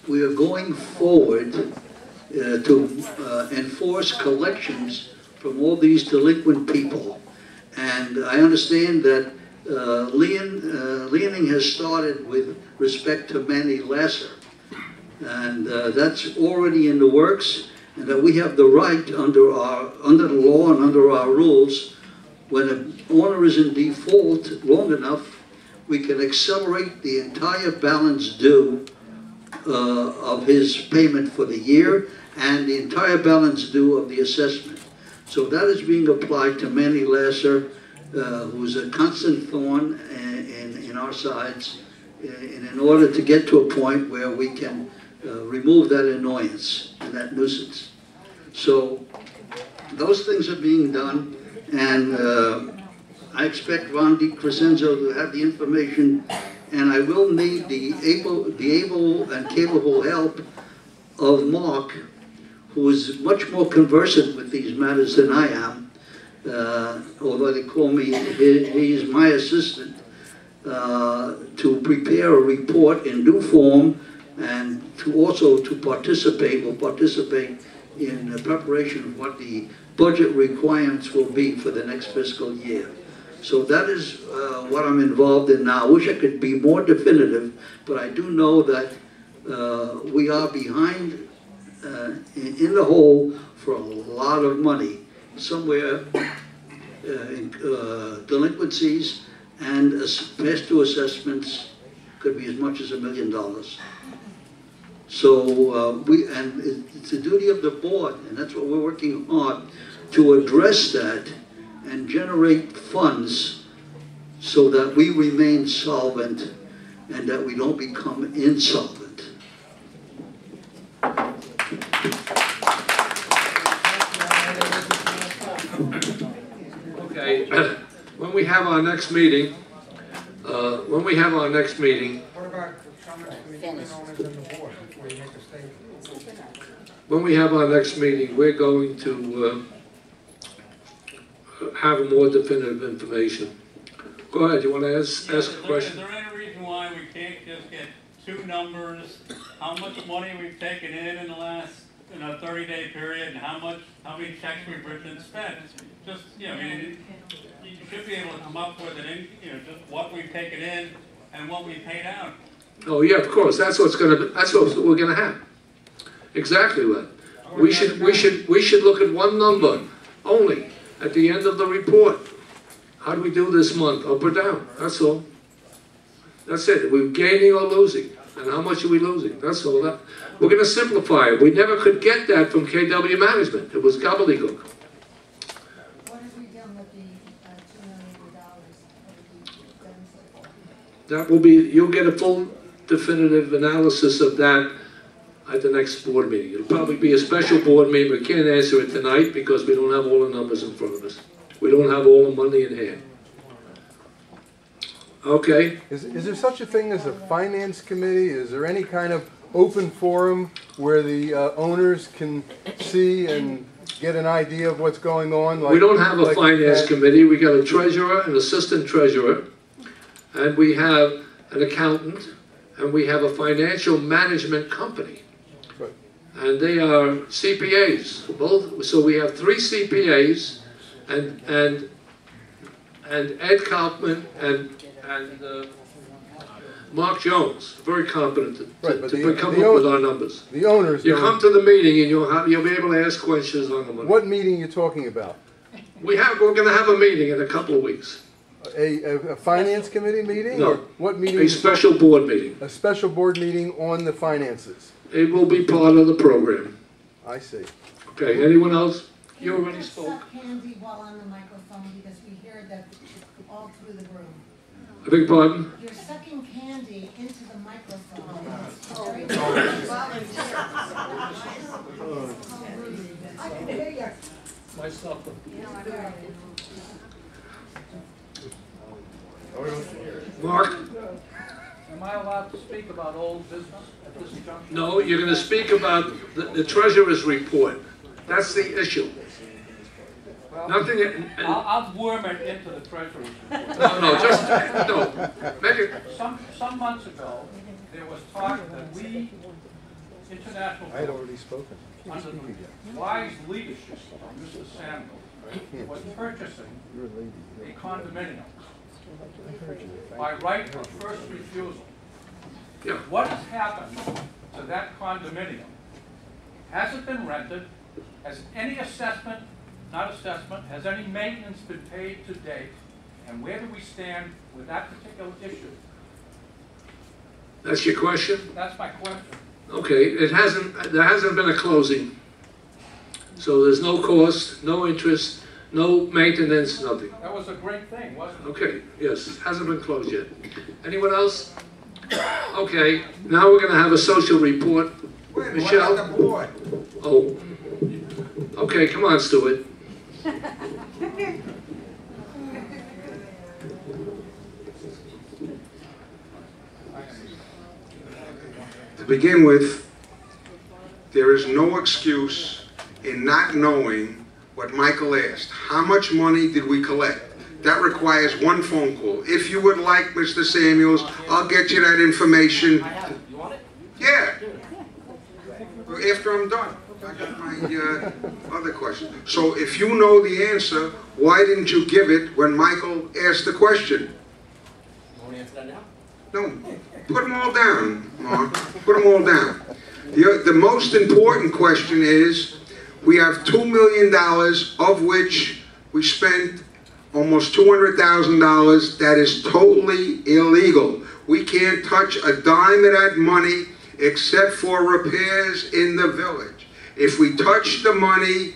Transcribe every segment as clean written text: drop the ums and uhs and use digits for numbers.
we are going forward to enforce collections from all these delinquent people. And I understand that Leoning has started with respect to Manny Lasser. And that's already in the works, and that we have the right under the law and under our rules, when an owner is in default long enough, we can accelerate the entire balance due of his payment for the year and the entire balance due of the assessment. So that is being applied to Manny Lasser, who's a constant thorn in our sides, in order to get to a point where we can remove that annoyance and that nuisance. So those things are being done, and I expect Ron DiCrescenzo to have the information, and I will need the able and capable help of Mark, who is much more conversant with these matters than I am, although they call me, he is my assistant, to prepare a report in due form, and to participate in the preparation of what the budget requirements will be for the next fiscal year. So that is what I'm involved in now. I wish I could be more definitive, but I do know that we are behind in the hole for a lot of money, somewhere in delinquencies and past due assessments could be as much as $1 million. So it's the duty of the board, and that's what we're working hard to address that and generate funds so that we remain solvent and that we don't become insolvent. Okay, when we have our next meeting, What about comments from the owners and the board before you make a statement? when we have our next meeting, we're going to have more definitive information. Go ahead, you want to ask a question? Is there any reason why we can't just get two numbers, how much money we've taken in the last 30-day period, and how many checks we've written and spent? Just, I mean, you should be able to come up with just what we've taken in and what we paid out. Oh yeah, of course. That's what we're gonna have. Exactly what. We should look at one number only at the end of the report. How do we do this month? Up or down? That's all. That's it. Are we gaining or losing? And how much are we losing? That's all. We're gonna simplify it. We never could get that from KW Management. It was gobbledygook. What have we done with the $2 million? That will be, you'll get a full definitive analysis of that at the next board meeting. It'll probably be a special board meeting. We can't answer it tonight because we don't have all the numbers in front of us. We don't have all the money in hand. Okay? Is there such a thing as a finance committee? Is there any kind of open forum where the owners can see and get an idea of what's going on? We don't have a finance committee. We got a treasurer, an assistant treasurer, and we have an accountant, and we have a financial management company. Right. And they are CPAs, both. So we have 3 CPAs, and Ed Kaufman and Mark Jones, very competent to come up with our numbers. The owners. You come to the meeting and you'll be able to ask questions on the money. What meeting are you talking about? We're going to have a meeting in a couple of weeks. A finance committee meeting? No. Or what meeting? A special board meeting. A special board meeting on the finances. It will be part of the program. I see. Okay, anyone else? You already spoke. Suck candy while on the microphone because we hear that all through the room. I beg your pardon? You're sucking candy into the microphone. I can hear you. Myself. Mark? Am I allowed to speak about old business at this juncture? No, you're going to speak about the treasurer's report. That's the issue. Well, Nothing. I'll worm it into the treasurer's report. No. Make it. Some months ago, there was talk that we International I had Board, already spoken. under the wise leadership of Mr. Samuel, was purchasing You're a lady. a condominium I heard you. by right of first refusal. Yeah. What has happened to that condominium? Has it been rented? Has any assessment, not assessment, has any maintenance been paid to date? And where do we stand with that particular issue? That's your question? That's my question. Okay, there hasn't been a closing. So there's no cost, no interest, no maintenance, nothing. That was a great thing, wasn't it? Okay, yes, hasn't been closed yet. Anyone else? Okay, now we're gonna have a social report. Wait, Michelle? what about the board? Oh, okay, come on, Stuart. To begin with, there is no excuse in not knowing what Michael asked. How much money did we collect? That requires one phone call. If you would like, Mr. Samuels, I'll get you that information. I have it. You want it? Yeah. After I'm done. I got my other question. So if you know the answer, why didn't you give it when Michael asked the question? You want to answer that now? No, put them all down, Mark. Put them all down. The most important question is, we have $2 million, of which we spent almost $200,000. That is totally illegal. We can't touch a dime of that money except for repairs in the village. If we touch the money,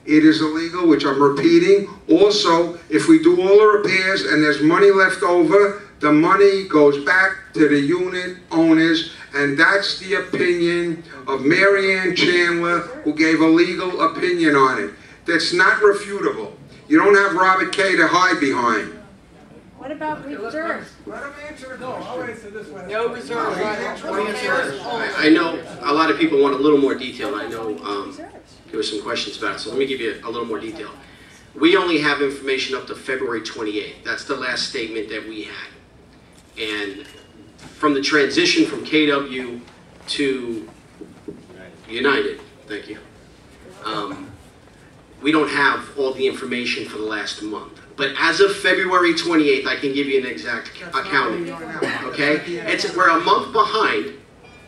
it is illegal, which I'm repeating. Also, if we do all the repairs and there's money left over, the money goes back to the unit owners, and that's the opinion of Mary Ann Chandler, who gave a legal opinion on it. That's not refutable. You don't have Robert Kay to hide behind. What about reserves? Let him answer it. No, I'll answer this one. No reserves. Reserves. I know a lot of people want a little more detail. I know there were some questions about it, so let me give you a little more detail. We only have information up to February 28th. That's the last statement that we had. And from the transition from KW to United, thank you, we don't have all the information for the last month. But as of February 28th, I can give you an exact accounting, okay? We're a month behind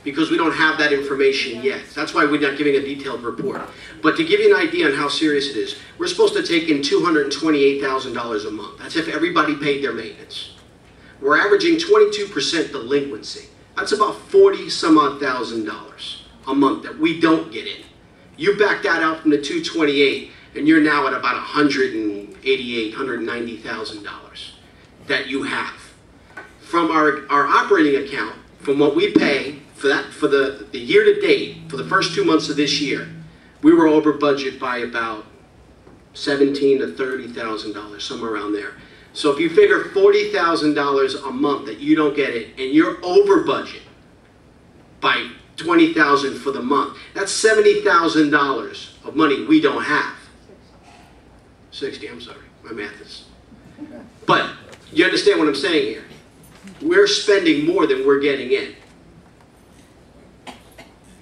because we don't have that information yet. That's why we're not giving a detailed report. But to give you an idea on how serious it is, we're supposed to take in $228,000 a month. That's if everybody paid their maintenance. We're averaging 22% delinquency. That's about $40-some-odd thousand a month that we don't get in. You back that out from the 228, and you're now at about $188,000, $190,000 that you have. From our operating account, from what we pay for the year to date, for the first 2 months of this year, we were over budget by about $17,000 to $30,000, somewhere around there. So if you figure $40,000 a month that you don't get it, and you're over budget by $20,000 for the month, that's $70,000 of money we don't have. 60, I'm sorry, my math is. But you understand what I'm saying here? We're spending more than we're getting in.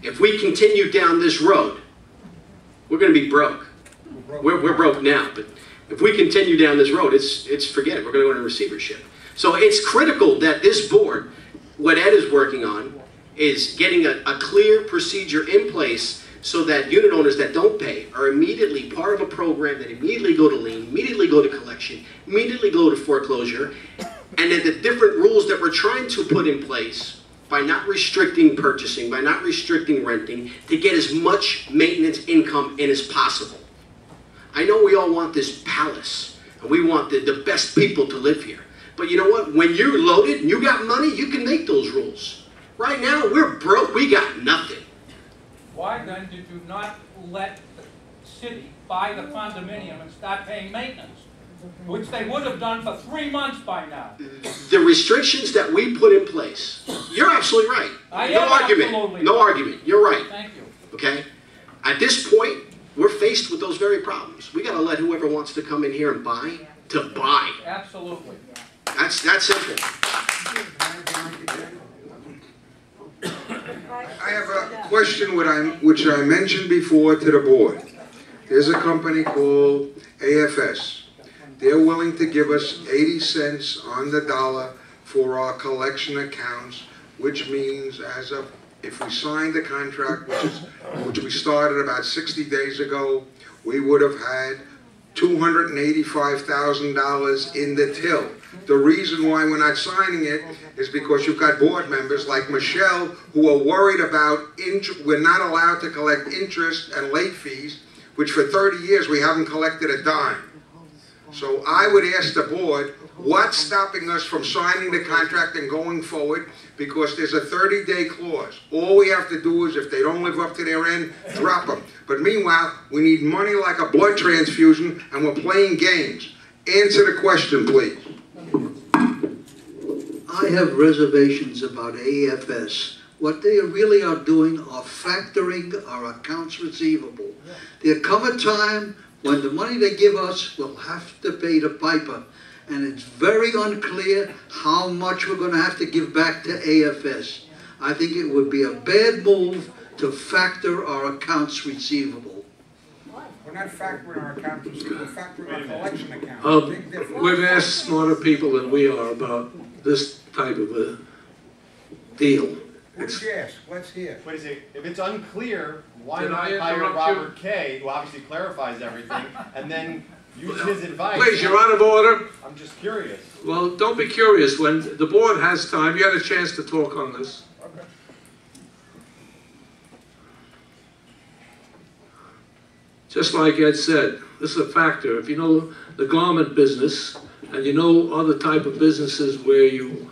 If we continue down this road, we're going to be broke. We're broke now, but if we continue down this road, it's forget it. We're going to go into receivership. So it's critical that this board, what Ed is working on, is getting a clear procedure in place so that unit owners that don't pay are immediately part of a program that immediately go to lien, immediately go to collection, immediately go to foreclosure, and that the different rules that we're trying to put in place by not restricting purchasing, by not restricting renting, to get as much maintenance income in as possible. I know we all want this palace, and we want the best people to live here. But you know what? When you're loaded and you got money, you can make those rules. Right now, we're broke. We got nothing. Why then did you not let the city buy the condominium and start paying maintenance? Which they would have done for 3 months by now. The restrictions that we put in place, you're absolutely right. No argument. No argument. You're right. Thank you. Okay? At this point, we're faced with those very problems. We got to let whoever wants to come in here and buy, to buy. Absolutely. That's simple. I have a question. question which I mentioned before to the board. There's a company called AFS. They're willing to give us 80 cents on the dollar for our collection accounts, which means as of, if we signed the contract, which we started about 60 days ago, we would have had $285,000 in the till. The reason why we're not signing it is because you've got board members like Michelle who are worried about we're not allowed to collect interest and late fees, which for 30 years we haven't collected a dime. So I would ask the board, what's stopping us from signing the contract and going forward? Because there's a 30-day clause. All we have to do is, if they don't live up to their end, drop them. But meanwhile, we need money like a blood transfusion, and we're playing games. Answer the question, please. I have reservations about AFS. What they really are doing are factoring our accounts receivable. There come a time when the money they give us will have to pay the piper. And it's very unclear how much we're going to have to give back to AFS. I think it would be a bad move to factor our accounts receivable. We're not factoring our accounts receivable, we're factoring our collection accounts. Big difference. We've asked smarter people than we are about this type of a deal. Let's guess, let's hear. What is it? If it's unclear, why Did not I hire interrupt Robert Kay, who obviously clarifies everything, and then use his advice? Please, you're out of order. I'm just curious. Well, don't be curious. When the board has time, you had a chance to talk on this. Okay. Just like Ed said, this is a factor. If you know the garment business, and you know other type of businesses where you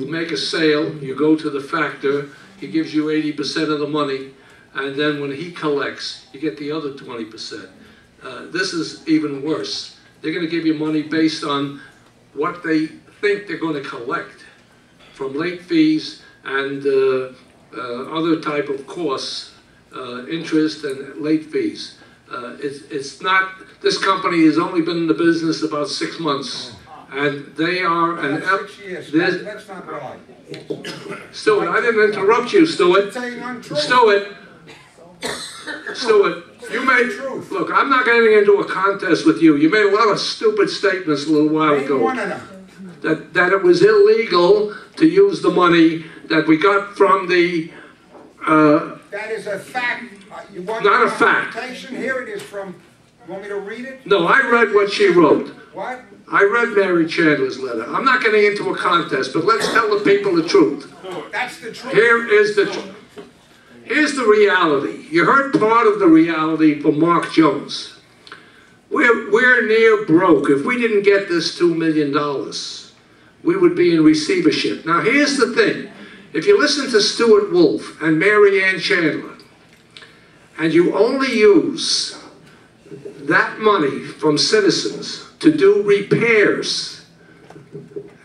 make a sale, you go to the factor, he gives you 80% of the money, and then when he collects, you get the other 20%. This is even worse. They're going to give you money based on what they think they're going to collect from late fees and other type of costs, interest and late fees. It's not, this company has only been in the business about 6 months, and they are an... 6 years, that's not right. Stuart, I didn't interrupt you, Stuart. Saying untrue. Stuart, you made... Look, I'm not getting into a contest with you. You made a lot of stupid statements a little while ago. One of them. That it was illegal to use the money that we got from the... That is a fact. You want Not a fact. Here it is from, you want me to read it? No, I read what she wrote. What? I read Mary Chandler's letter. I'm not getting into a contest, but let's tell the people the truth. That's the truth. Here's the reality. You heard part of the reality from Mark Jones. We're near broke. If we didn't get this $2 million, we would be in receivership. Now here's the thing. If you listen to Stuart Wolf and Mary Ann Chandler, and you only use that money from citizens to do repairs,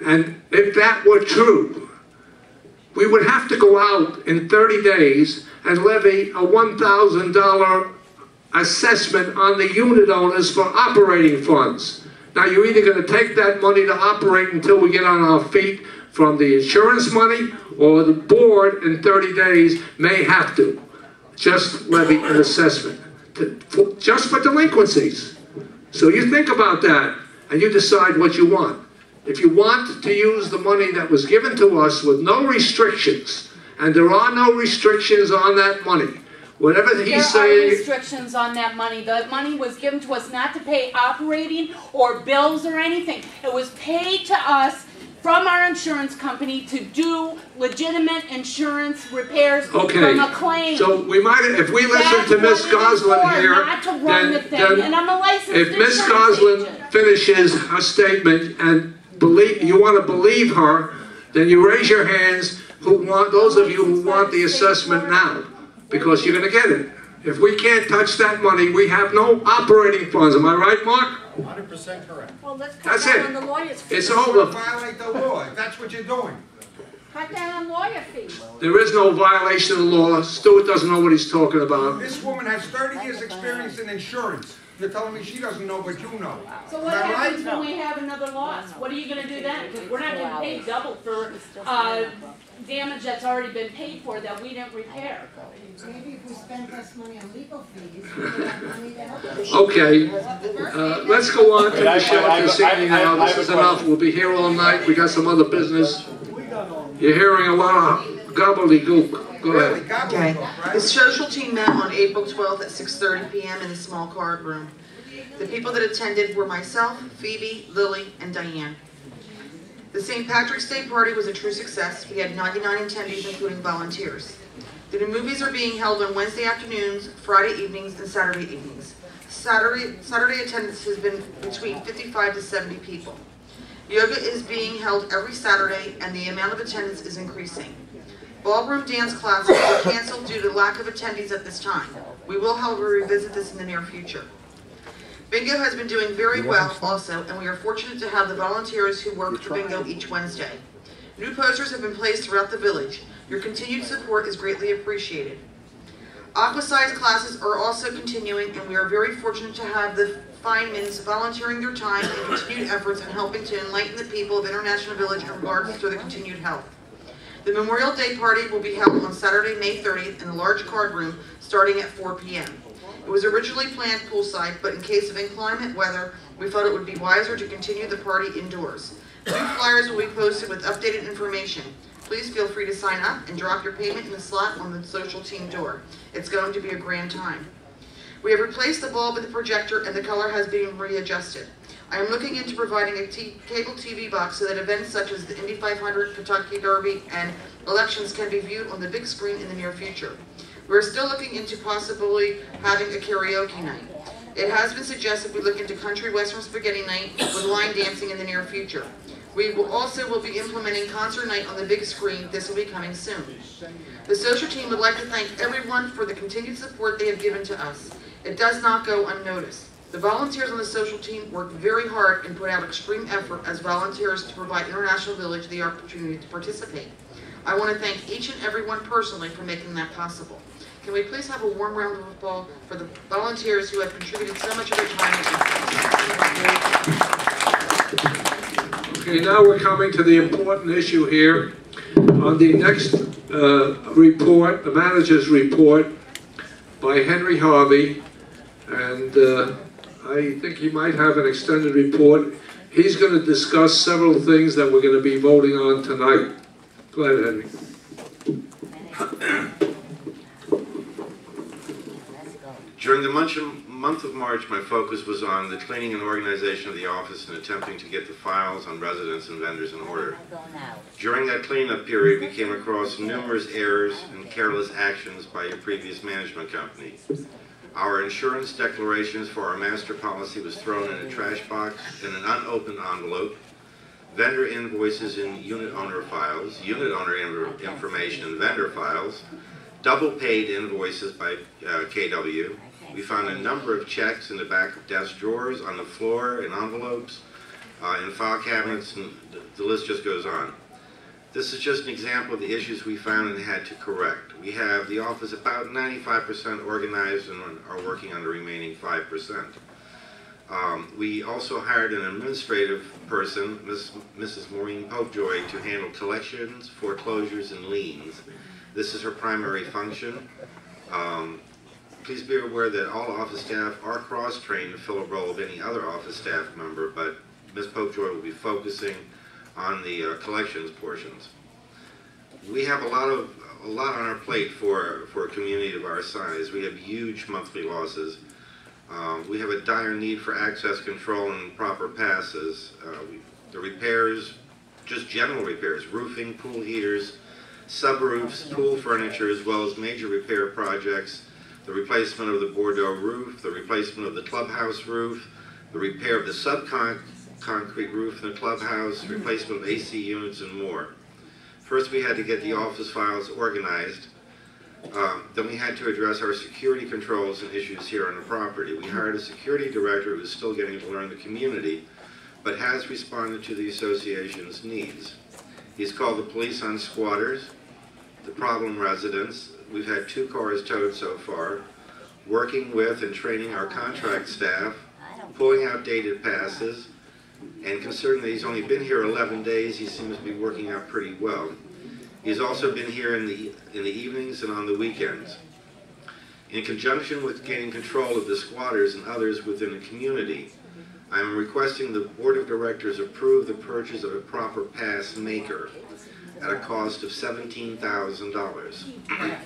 and if that were true, we would have to go out in 30 days and levy a $1,000 assessment on the unit owners for operating funds. Now you're either going to take that money to operate until we get on our feet from the insurance money, or the board in 30 days may have to just levy an assessment, just for delinquencies. So you think about that, and you decide what you want. If you want to use the money that was given to us with no restrictions, and there are no restrictions on that money, whatever he's saying... There are restrictions on that money. The money was given to us not to pay operating or bills or anything. It was paid to us from our insurance company to do legitimate insurance repairs from a claim. So we might, if we listen to Miss Goslin here, not to run the thing, and I'm a licensed if Miss insurance Goslin agent. finishes her statement and you want to believe her, then you raise your hands. Those of you who want the assessment now, because you're going to get it. If we can't touch that money, we have no operating funds. Am I right, Mark? 100% correct. Well, let's cut That's down it. on the lawyer's fees. It's over. Violate the law, if that's what you're doing. Cut down on lawyer fees. There is no violation of the law. Stuart doesn't know what he's talking about. This woman has 30 years experience in insurance. You're telling me she doesn't know, but you know. So Am what I right? happens when we have another loss? What are you gonna do then? Because we're not getting paid double for, damage that's already been paid for that we didn't repair. Maybe if we spend less money on legal fees, we can have money to help us. Okay, let's go on to Michelle this evening now. This is enough. We'll be here all night. We got some other business. You're hearing a lot of gobbledygook. Go ahead. Okay. The social team met on April 12th at 6:30 p.m. in the small card room. The people that attended were myself, Phoebe, Lily, and Diane. The St. Patrick's Day party was a true success. We had 99 attendees, including volunteers. The new movies are being held on Wednesday afternoons, Friday evenings, and Saturday evenings. Saturday attendance has been between 55 to 70 people. Yoga is being held every Saturday, and the amount of attendance is increasing. Ballroom dance classes were canceled due to lack of attendees at this time. We will, however, revisit this in the near future. Bingo has been doing very well also, and we are fortunate to have the volunteers who work for Bingo each Wednesday. New posters have been placed throughout the village. Your continued support is greatly appreciated. Aquasize classes are also continuing, and we are very fortunate to have the Feynmans volunteering their time and continued efforts in helping to enlighten the people of International Village in regards to their continued health. The Memorial Day party will be held on Saturday, May 30th in the large card room starting at 4 p.m. It was originally planned poolside, but in case of inclement weather, we thought it would be wiser to continue the party indoors. New flyers will be posted with updated information. Please feel free to sign up and drop your payment in the slot on the social team door. It's going to be a grand time. We have replaced the bulb with the projector and the color has been readjusted. I am looking into providing a cable TV box so that events such as the Indy 500, Kentucky Derby, and elections can be viewed on the big screen in the near future. We're still looking into possibly having a karaoke night. It has been suggested we look into country western spaghetti night with line dancing in the near future. We will also be implementing concert night on the big screen. This will be coming soon. The social team would like to thank everyone for the continued support they have given to us. It does not go unnoticed. The volunteers on the social team work very hard and put out extreme effort as volunteers to provide International Village the opportunity to participate. I want to thank each and every one personally for making that possible. Can we please have a warm round of applause for the volunteers who have contributed so much of their time and effort? Okay, now we're coming to the important issue here. On the next report, the manager's report by Henry Harvey, and I think he might have an extended report. He's going to discuss several things that we're going to be voting on tonight. Go ahead, Henry. During the month of March, my focus was on the cleaning and organization of the office and attempting to get the files on residents and vendors in order. During that cleanup period, we came across numerous errors and careless actions by your previous management company. Our insurance declarations for our master policy was thrown in a trash box in an unopened envelope. Vendor invoices in unit owner files, unit owner information in vendor files, double paid invoices by KW. We found a number of checks in the back of desk drawers, on the floor, in envelopes, in file cabinets, and the list just goes on. This is just an example of the issues we found and had to correct. We have the office about 95% organized and are working on the remaining 5%. We also hired an administrative person, Mrs. Maureen Popejoy, to handle collections, foreclosures, and liens. This is her primary function. Please be aware that all office staff are cross-trained to fill a role of any other office staff member, but Ms. Popejoy will be focusing on the collections portions. We have a lot on our plate for a community of our size. We have huge monthly losses. We have a dire need for access control and proper passes. The repairs, just general repairs, roofing, pool heaters, subroofs, pool furniture, as well as major repair projects, the replacement of the Bordeaux roof, the replacement of the clubhouse roof, the repair of the subconcrete roof in the clubhouse, replacement of AC units, and more. First, we had to get the office files organized. Then we had to address our security controls and issues here on the property. We hired a security director who is still getting to learn the community, but has responded to the association's needs. He's called the police on squatters, the problem residents. We've had 2 cars towed so far. working with and training our contract staff, pulling outdated passes, and considering that he's only been here 11 days, he seems to be working out pretty well. He's also been here in the evenings and on the weekends. In conjunction with gaining control of the squatters and others within the community, I am requesting the Board of Directors approve the purchase of a proper pass maker at a cost of $17,000.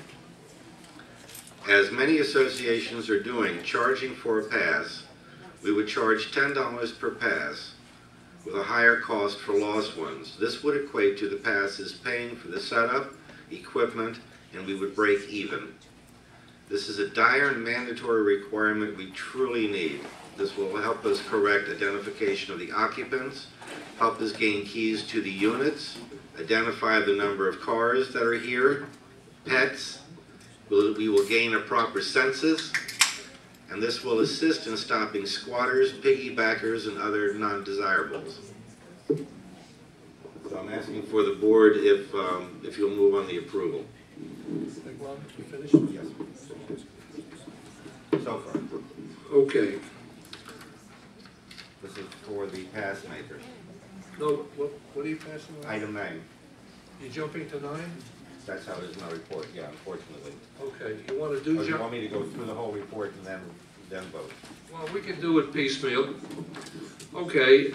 As many associations are doing, charging for a pass, we would charge $10 per pass with a higher cost for lost ones. This would equate to the passes paying for the setup, equipment, and we would break even. This is a dire and mandatory requirement we truly need. This will help us correct identification of the occupants, help us gain keys to the units, identify the number of cars that are here, pets. We will gain a proper census, and this will assist in stopping squatters, piggybackers, and other non-desirables. So I'm asking for the board if you'll move on the approval. You finished? Yes. So far. Okay. This is for the pass maker. No, what are you passing on? Item 9. You jumping to 9? That's how it is in my report, yeah, unfortunately. Okay, you want to do... Or you want me to go through the whole report and then vote? Well, we can do it piecemeal. Okay,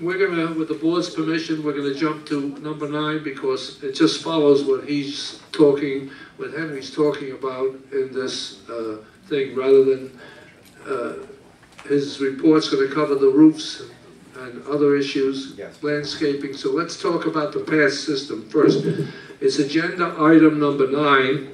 we're gonna, with the board's permission, we're gonna jump to number 9 because it just follows what he's talking, what Henry's talking about in this thing, rather than his report's gonna cover the roofs and other issues, yes. Landscaping. So let's talk about the pass system first. It's agenda item number 9.